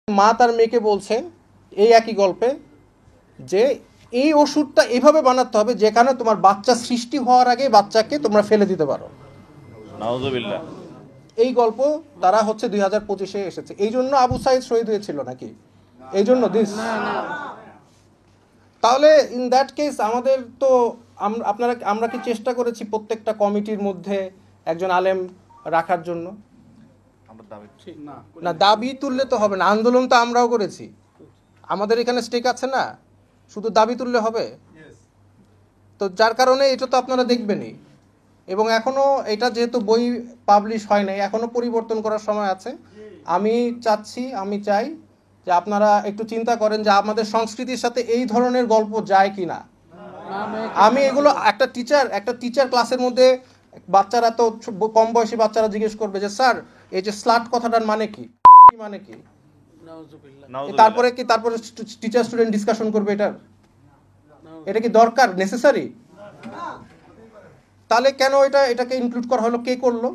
মা তার মেয়েকে বলছেন এই একই গল্পে যে এই ওষুধটা এইভাবে বানাতে হবে যেখানে তোমার বাচ্চা সৃষ্টি হওয়ার আগে বাচ্চাকে তোমরা ফেলে দিতে পারো। নাউজুবিল্লাহ। এই গল্প তারা হচ্ছে 2025-এ এসেছে। এই জন্য আবু সাইদ শহীদ হয়েছিল নাকি এই জন্য দিস? তাহলে ইন দ্যাট কেস আমাদের তো আমরা কি চেষ্টা করেছি প্রত্যেকটা কমিটির মধ্যে একজন আলেম রাখার জন্য? না, দাবি তুললে তো হবে না, আন্দোলন তো আমরাও করেছি, আমাদের এখানে স্টেক আছে না, শুধু দাবি তুললে হবে? তো যার কারণে এটা তো আপনারা দেখবেনই। এবং এখনও এটা যেহেতু বই পাবলিশ হয় নাই, এখনও পরিবর্তন করার সময় আছে। আমি চাই যে আপনারা একটু চিন্তা করেন যে আমাদের সংস্কৃতির সাথে এই ধরনের গল্প যায় কি না। আমি এগুলো একটা টিচার ক্লাসের মধ্যে বাচ্চারা তো কম বয়সী বাচ্চারা জিজ্ঞেস করবে যে স্যার এই যে স্লাট কথাটার মানে কি মানে কি, তারপরে টিচার স্টুডেন্ট ডিসকাশন করবে এটা কি দরকার, নেসেসারি? তাহলে কেন এটাকে ইনক্লুড করা হলো, কে করলো?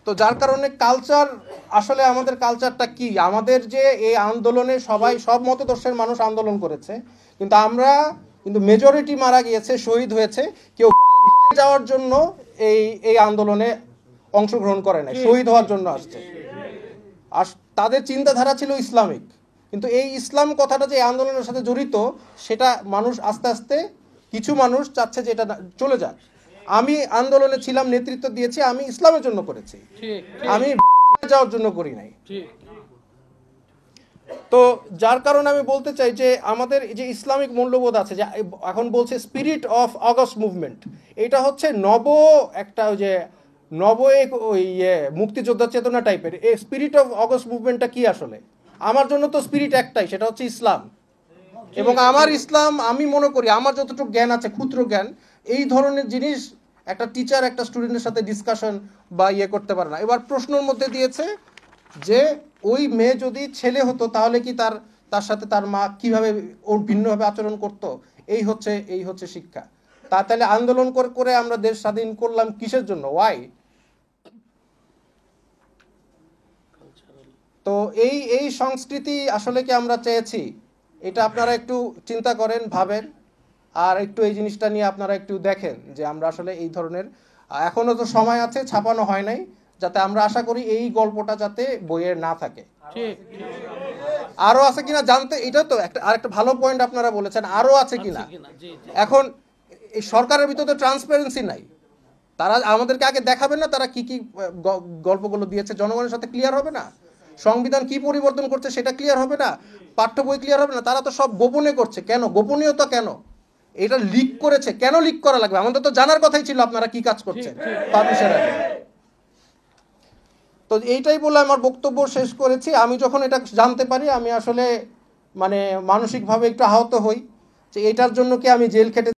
তো যার কারণে কালচার, আসলে আমাদের কালচারটা কি, আমাদের যে এই আন্দোলনে সব মতদর্শের মানুষ আন্দোলন করেছে, কিন্তু মেজরিটি মারা গিয়েছে, শহীদ হয়েছে, কেউ যাওয়ার জন্য এই আন্দোলনে অংশগ্রহণ করে নাই, শহীদ হওয়ার জন্য আসছে। আর তাদের চিন্তাধারা ছিল ইসলামিক, কিন্তু এই ইসলাম কথাটা যে আন্দোলনের সাথে জড়িত সেটা মানুষ আস্তে আস্তে কিছু মানুষ চাচ্ছে যে এটা চলে যাক। আমি আন্দোলনে ছিলাম, নেতৃত্ব দিয়েছি, আমি ইসলামের জন্য করেছি, আমি যাওয়ার জন্য করি নাই। তো যার কারণে আমি বলতে চাই যে আমাদের যে ইসলামিক মূল্যবোধ আছে, যে এখন বলছে স্পিরিট অফ অগস্ট মুভমেন্ট, এটা হচ্ছে মুক্তিযোদ্ধা চেতনা টাইপের। এই স্পিরিট অফ অগস্ট মুভমেন্টটা কি আসলে? আমার জন্য তো স্পিরিট একটাই, সেটা হচ্ছে ইসলাম। এবং আমার ইসলাম, আমি মনে করি আমার যতটুকু জ্ঞান আছে, ক্ষুদ্র জ্ঞান, এই ধরনের জিনিস একটা টিচার একটা স্টুডেন্টের সাথে ডিসকাশন বা করতে পারে না। এবার প্রশ্নের মধ্যে দিয়েছে যে ওই মেয়ে যদি ছেলে হতো তাহলে কি তার সাথে তার মা কিভাবে ওর ভিন্নভাবে আচরণ করত, এই হচ্ছে শিক্ষা। তাহলে আন্দোলন করে আমরা দেশ স্বাধীন করলাম কিসের জন্য, ওয়াই? তো এই সংস্কৃতি আসলে কি আমরা চেয়েছি? এটা আপনারা একটু চিন্তা করেন, ভাবেন, আর একটু এই জিনিসটা নিয়ে আপনারা একটু দেখেন যে আমরা আসলে এই ধরনের, এখনো তো সময় আছে, ছাপানো হয় নাই, যাতে আমরা আশা করি এই গল্পটা যাতে বইয়ে না থাকে। আরো আছে কিনা জানতে, এটা তো আরেকটা ভালো পয়েন্ট আপনারা বলেছেন, আরো আছে কিনা। এখন এই সরকারের ভিতরে তো ট্রান্সপারেন্সি নাই, তারা আমাদেরকে আগে দেখাবে না তারা কি কি গল্পগুলো দিয়েছে, জনগণের সাথে ক্লিয়ার হবে না? সংবিধান কি পরিবর্তন করছে সেটা ক্লিয়ার হবে না? পাঠ্য বই ক্লিয়ার হবে না? তারা তো সব গোপনে করছে। কেন গোপনীয়তা? কেন এটা লিক করেছে? কেন লিক করা লাগবে? আমাদের তো জানার কথাই ছিল আপনারা কি কাজ করছেন পাবলিশের আগে। তো এইটাই বলে আমার বক্তব্য শেষ করেছি। আমি যখন এটা জানতে পারি আমি আসলে মানসিকভাবে একটু আহত হই যে এটার জন্য কি আমি জেল খেটে